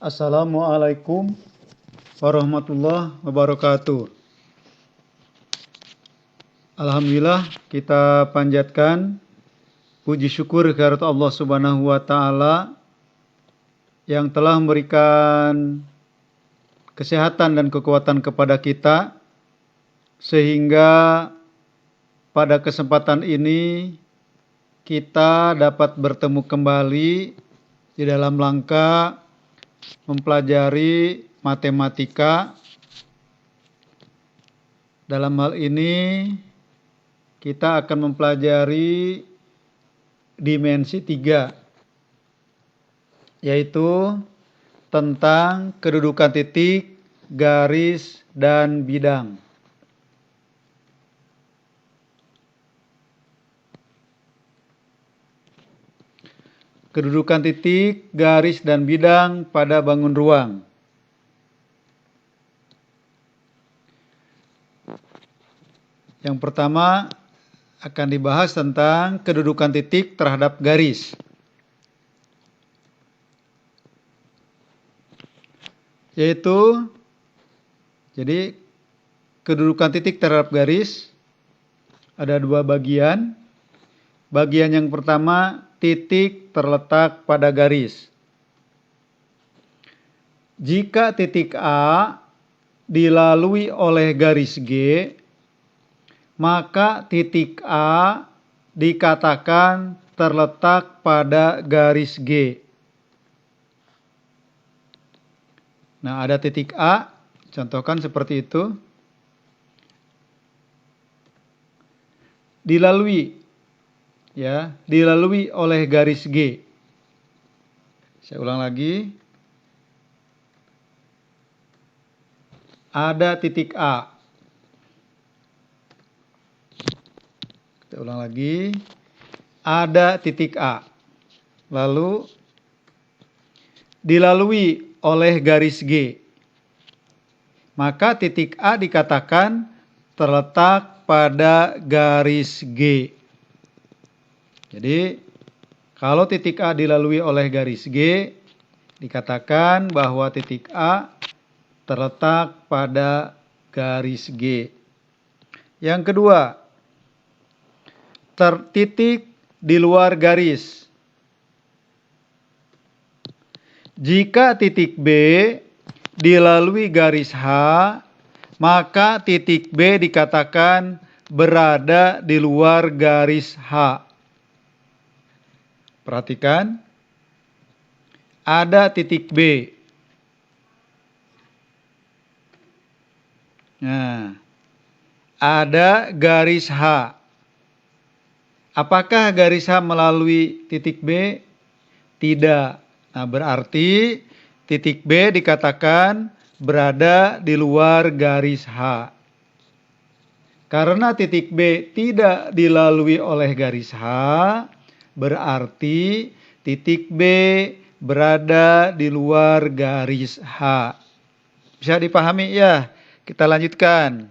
Assalamualaikum warahmatullahi wabarakatuh. Alhamdulillah, kita panjatkan puji syukur kehadirat Allah Subhanahu wa taala yang telah memberikan kesehatan dan kekuatan kepada kita sehingga pada kesempatan ini kita dapat bertemu kembali di dalam rangka mempelajari matematika. Dalam hal ini kita akan mempelajari dimensi 3, yaitu tentang kedudukan titik, garis, dan bidang. Kedudukan titik, garis, dan bidang pada bangun ruang. Yang pertama akan dibahas tentang kedudukan titik terhadap garis. Yaitu, jadi kedudukan titik terhadap garis ada 2 bagian. Bagian yang pertama, titik terletak pada garis. Jika titik A dilalui oleh garis G, maka titik A dikatakan terletak pada garis G. Nah, ada titik A, contohkan seperti itu. Dilalui oleh garis G. Saya ulang lagi. Ada titik A. Kita ulang lagi. Ada titik A. Lalu dilalui oleh garis G. Maka titik A dikatakan terletak pada garis G. Jadi, kalau titik A dilalui oleh garis G, dikatakan bahwa titik A terletak pada garis G. Yang kedua, titik di luar garis. Jika titik B dilalui garis H, maka titik B dikatakan berada di luar garis H. Perhatikan, ada titik B. Nah, ada garis H. Apakah garis H melalui titik B? Tidak. Nah, berarti titik B dikatakan berada di luar garis H. Karena titik B tidak dilalui oleh garis H, berarti titik B berada di luar garis H. Bisa dipahami ya? Kita lanjutkan.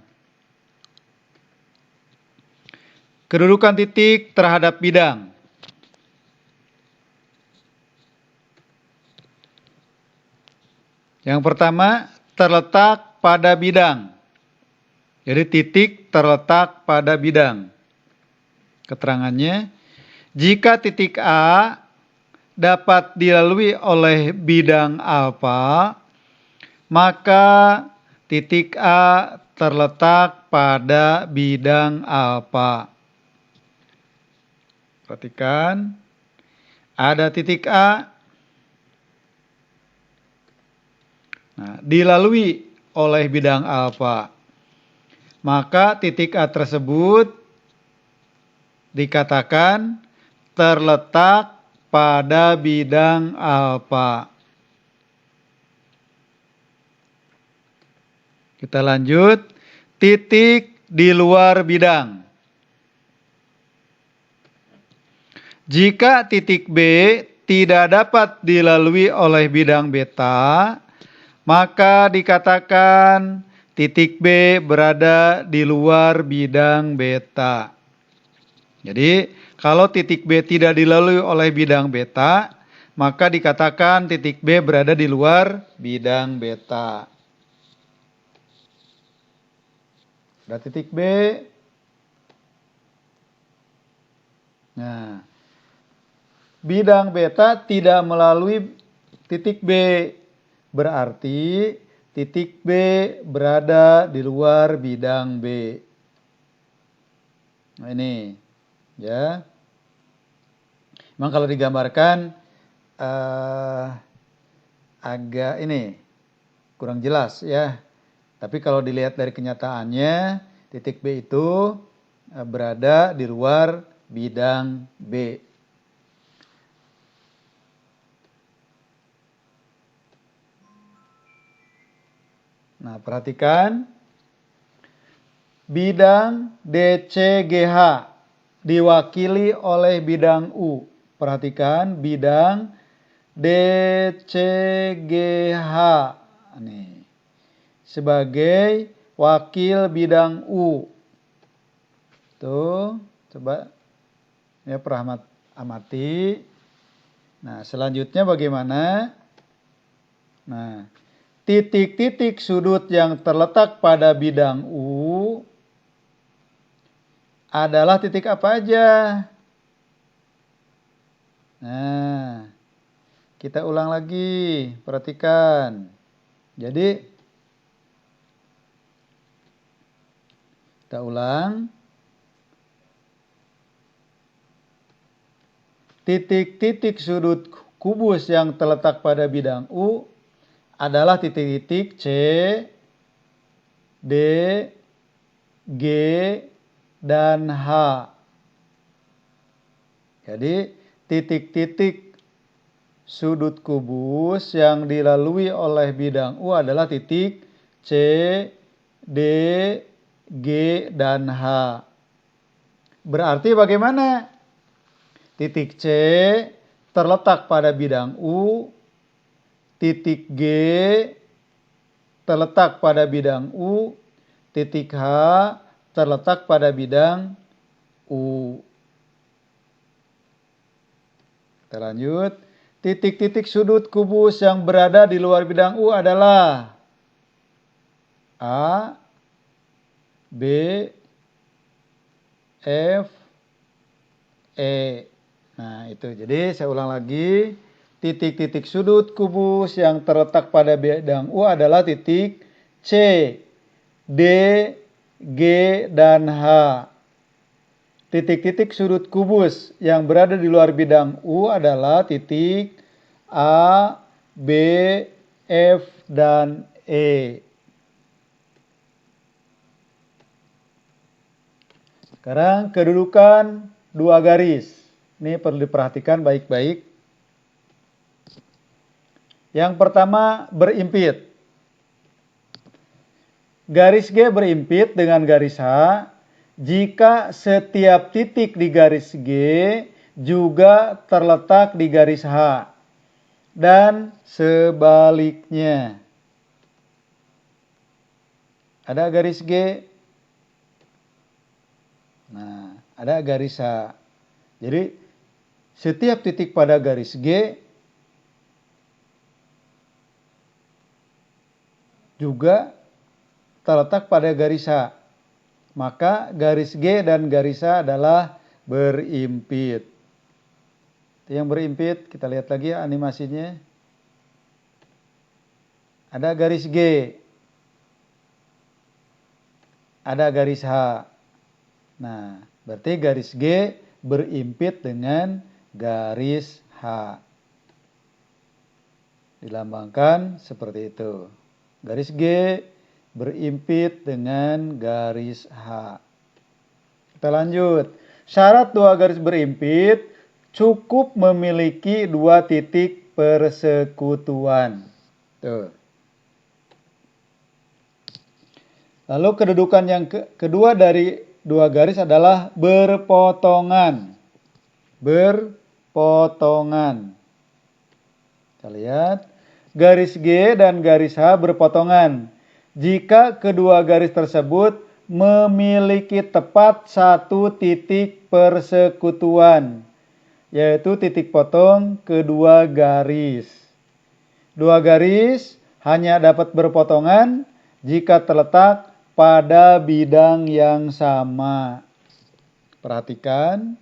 Kedudukan titik terhadap bidang. Yang pertama, terletak pada bidang. Jadi titik terletak pada bidang. Keterangannya, jika titik A dapat dilalui oleh bidang alfa, maka titik A terletak pada bidang alfa. Perhatikan, ada titik A. Nah, dilalui oleh bidang alfa, maka titik A tersebut dikatakan terletak pada bidang alfa. Kita lanjut, titik di luar bidang. Jika titik B tidak dapat dilalui oleh bidang beta, maka dikatakan titik B berada di luar bidang beta. Jadi, kalau titik B tidak dilalui oleh bidang beta, maka dikatakan titik B berada di luar bidang beta. Ada titik B. Nah, bidang beta tidak melalui titik B. Berarti titik B berada di luar bidang B. Nah, ini ya. Memang kalau digambarkan agak ini kurang jelas ya. Tapi kalau dilihat dari kenyataannya, titik B itu berada di luar bidang B. Nah, perhatikan bidang DCGH diwakili oleh bidang U. Perhatikan bidang DCGH nih sebagai wakil bidang U. Tuh, coba ya amati. Nah, selanjutnya bagaimana? Nah, titik-titik sudut yang terletak pada bidang U adalah titik apa aja? Nah, kita ulang lagi, perhatikan. Jadi, kita ulang. Titik-titik sudut kubus yang terletak pada bidang U adalah titik-titik C, D, G, dan H. Jadi titik-titik sudut kubus yang dilalui oleh bidang U adalah titik C, D, G, dan H. Berarti bagaimana? Titik C terletak pada bidang U, titik G terletak pada bidang U, titik H terletak pada bidang U. Kita lanjut. Titik-titik sudut kubus yang berada di luar bidang U adalah A, B, F, E. Nah, itu. Jadi saya ulang lagi. Titik-titik sudut kubus yang terletak pada bidang U adalah titik C, D, G, dan H. Titik-titik sudut kubus yang berada di luar bidang U adalah titik A, B, F, dan E. Sekarang kedudukan dua garis. Ini perlu diperhatikan baik-baik. Yang pertama berimpit. Garis G berimpit dengan garis H jika setiap titik di garis G juga terletak di garis H. Dan sebaliknya. Ada garis G. Nah, ada garis H. Jadi, setiap titik pada garis G juga terletak pada garis H. Maka garis G dan garis H adalah berimpit. Yang berimpit, kita lihat lagi ya animasinya. Ada garis G. Ada garis H. Nah, berarti garis G berimpit dengan garis H. Dilambangkan seperti itu. Garis G berimpit dengan garis H. Kita lanjut. Syarat dua garis berimpit cukup memiliki dua titik persekutuan. Tuh. Lalu kedudukan yang kedua dari dua garis adalah berpotongan. Berpotongan. Kita lihat. Garis G dan garis H berpotongan jika kedua garis tersebut memiliki tepat satu titik persekutuan yaitu titik potong kedua garis. Dua garis hanya dapat berpotongan jika terletak pada bidang yang sama. Perhatikan,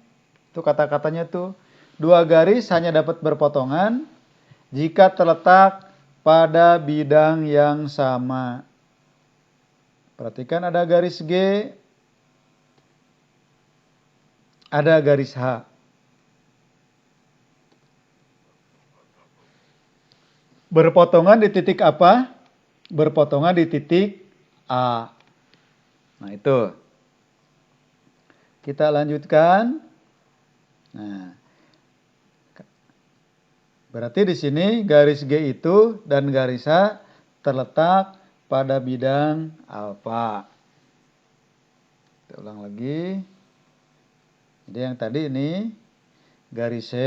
itu kata-katanya tuh. Dua garis hanya dapat berpotongan jika terletak pada bidang yang sama. Perhatikan ada garis G, ada garis H. Berpotongan di titik apa? Berpotongan di titik A. Nah, itu. Kita lanjutkan. Nah, berarti di sini garis G itu dan garis H terletak pada bidang alfa. Kita ulang lagi. Jadi yang tadi ini garis C,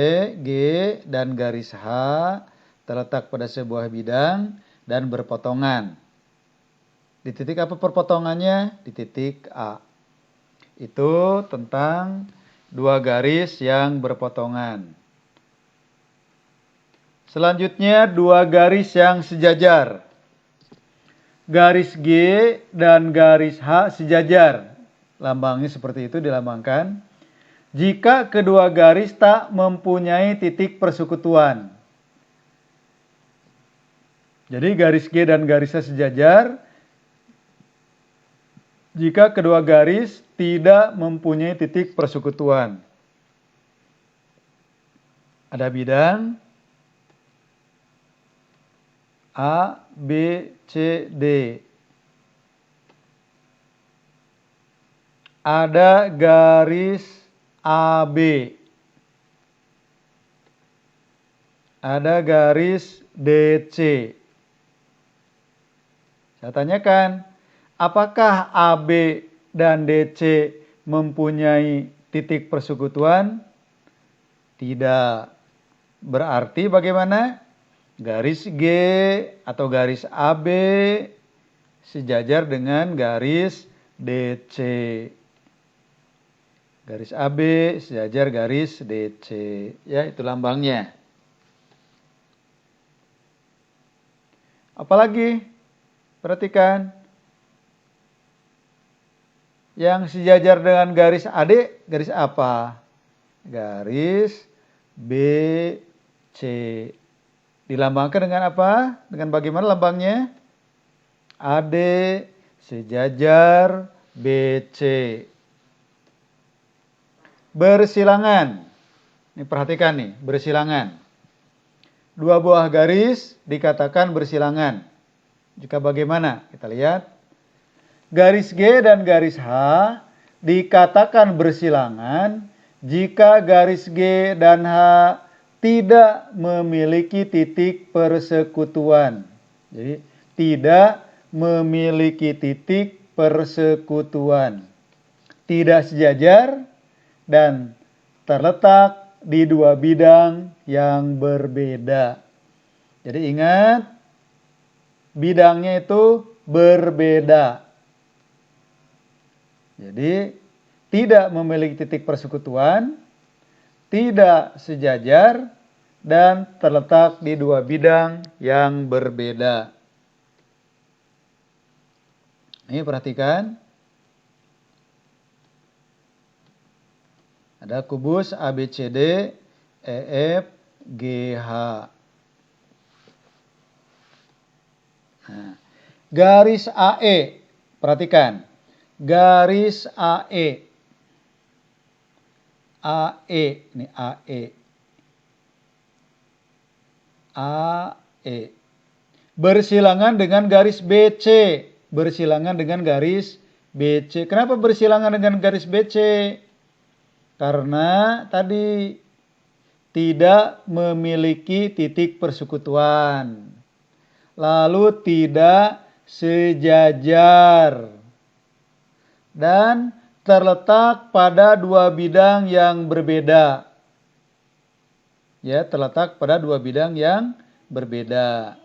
G, dan garis H terletak pada sebuah bidang dan berpotongan. Di titik apa perpotongannya? Di titik A. Itu tentang dua garis yang berpotongan. Selanjutnya dua garis yang sejajar. Garis G dan garis H sejajar. Lambangnya seperti itu dilambangkan. Jika kedua garis tak mempunyai titik persekutuan. Jadi garis G dan garis H sejajar jika kedua garis tidak mempunyai titik persekutuan. Ada bidang A, B, C, D. Ada garis AB. Ada garis DC. Saya tanyakan, apakah AB dan DC mempunyai titik persekutuan? Tidak. Berarti bagaimana? Garis G atau garis AB sejajar dengan garis DC. Garis AB sejajar garis DC. Ya, itu lambangnya. Apalagi? Perhatikan. Yang sejajar dengan garis AD, garis apa? Garis BC. Dilambangkan dengan apa? Dengan bagaimana lambangnya? AD sejajar BC. Bersilangan. Ini perhatikan nih, bersilangan. Dua buah garis dikatakan bersilangan. Jika bagaimana? Kita lihat. Garis G dan garis H dikatakan bersilangan jika garis G dan H tidak memiliki titik persekutuan. Jadi, tidak memiliki titik persekutuan. Tidak sejajar dan terletak di dua bidang yang berbeda. Jadi ingat, bidangnya itu berbeda. Jadi tidak memiliki titik persekutuan, tidak sejajar, dan terletak di dua bidang yang berbeda. Ini perhatikan. Ada kubus ABCD, EF, GH. Nah, garis AE, perhatikan. Garis AE. AE, ini AE. AE. Bersilangan dengan garis BC. Bersilangan dengan garis BC. Kenapa bersilangan dengan garis BC? Karena tadi tidak memiliki titik persekutuan. Lalu tidak sejajar. Dan terletak pada dua bidang yang berbeda. Ya, terletak pada dua bidang yang berbeda.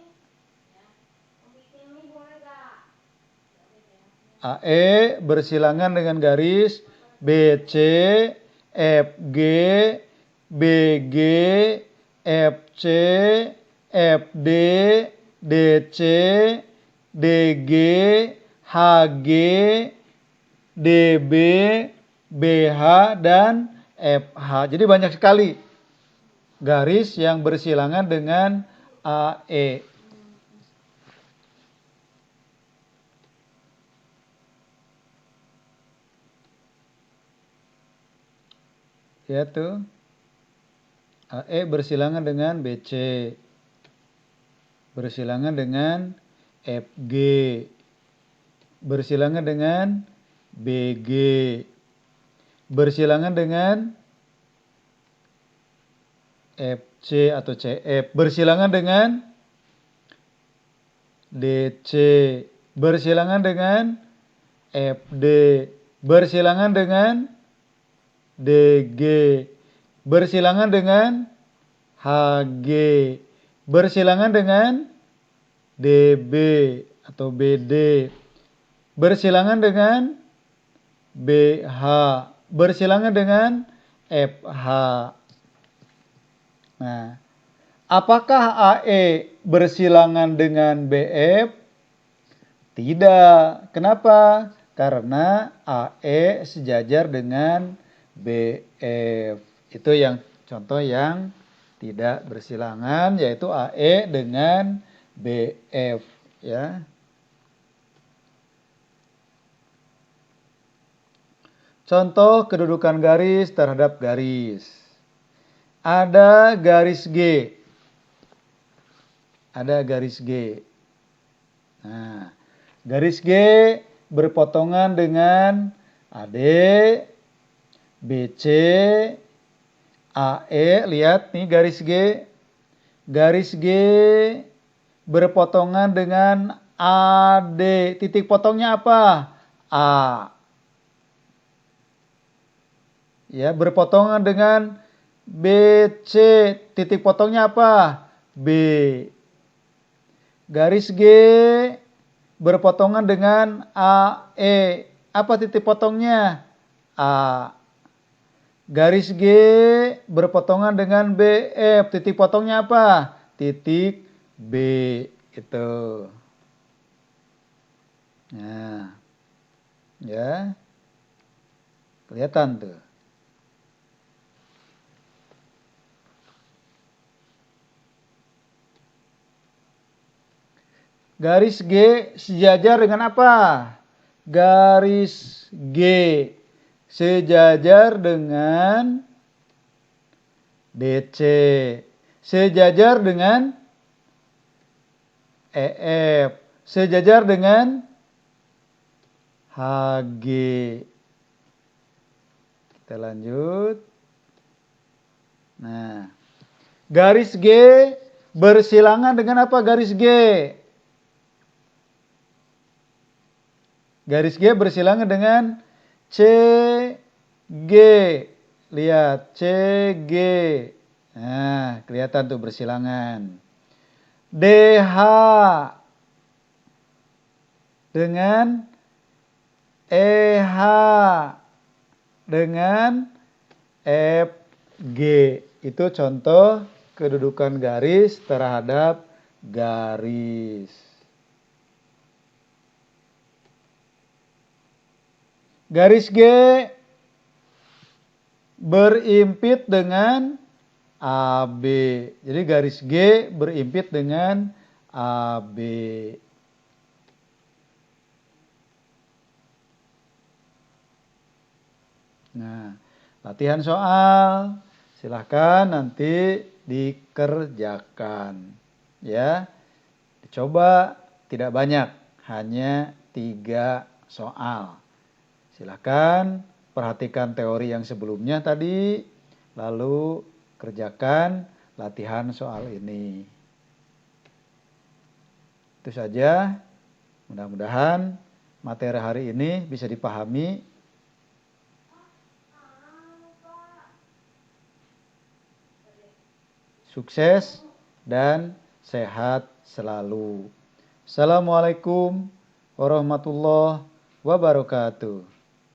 AE bersilangan dengan garis BC, FG, BG, FC, FD, DC, DG, HG, DB, BH, dan FH. Jadi banyak sekali garis yang bersilangan dengan AE. Ya tuh. AE bersilangan dengan BC. Bersilangan dengan FG. Bersilangan dengan BG. Bersilangan dengan FC atau CF. Bersilangan dengan DC. Bersilangan dengan FD. Bersilangan dengan DG. Bersilangan dengan HG. Bersilangan dengan DB atau BD. Bersilangan dengan BH. Bersilangan dengan FH. Nah, apakah AE bersilangan dengan BF? Tidak. Kenapa? Karena AE sejajar dengan BF. Itu yang contoh yang tidak bersilangan, yaitu AE dengan BF, ya. Contoh kedudukan garis terhadap garis. Ada garis G. Ada garis G. Nah, garis G berpotongan dengan AD, BC, AE. Lihat nih garis G. Garis G berpotongan dengan AD. Titik potongnya apa? A. Ya, berpotongan dengan BC. Titik potongnya apa? B. Garis G berpotongan dengan AE. Apa titik potongnya? A. Garis G berpotongan dengan BF. Titik potongnya apa? Titik B. Itu. Nah. Ya. Kelihatan tuh. Garis G sejajar dengan apa? Garis G sejajar dengan DC. Sejajar dengan EF. Sejajar dengan HG. Kita lanjut. Nah, garis G bersilangan dengan apa garis G? Garis G bersilangan dengan CG. Lihat, CG. Nah, kelihatan tuh bersilangan. DH dengan EH dengan FG. Itu contoh kedudukan garis terhadap garis. Garis G berimpit dengan AB. Jadi garis G berimpit dengan AB. Nah, latihan soal. Silahkan nanti dikerjakan. Ya, dicoba tidak banyak. Hanya 3 soal. Silakan perhatikan teori yang sebelumnya tadi, lalu kerjakan latihan soal ini. Itu saja, mudah-mudahan materi hari ini bisa dipahami. Sukses dan sehat selalu. Assalamualaikum warahmatullahi wabarakatuh.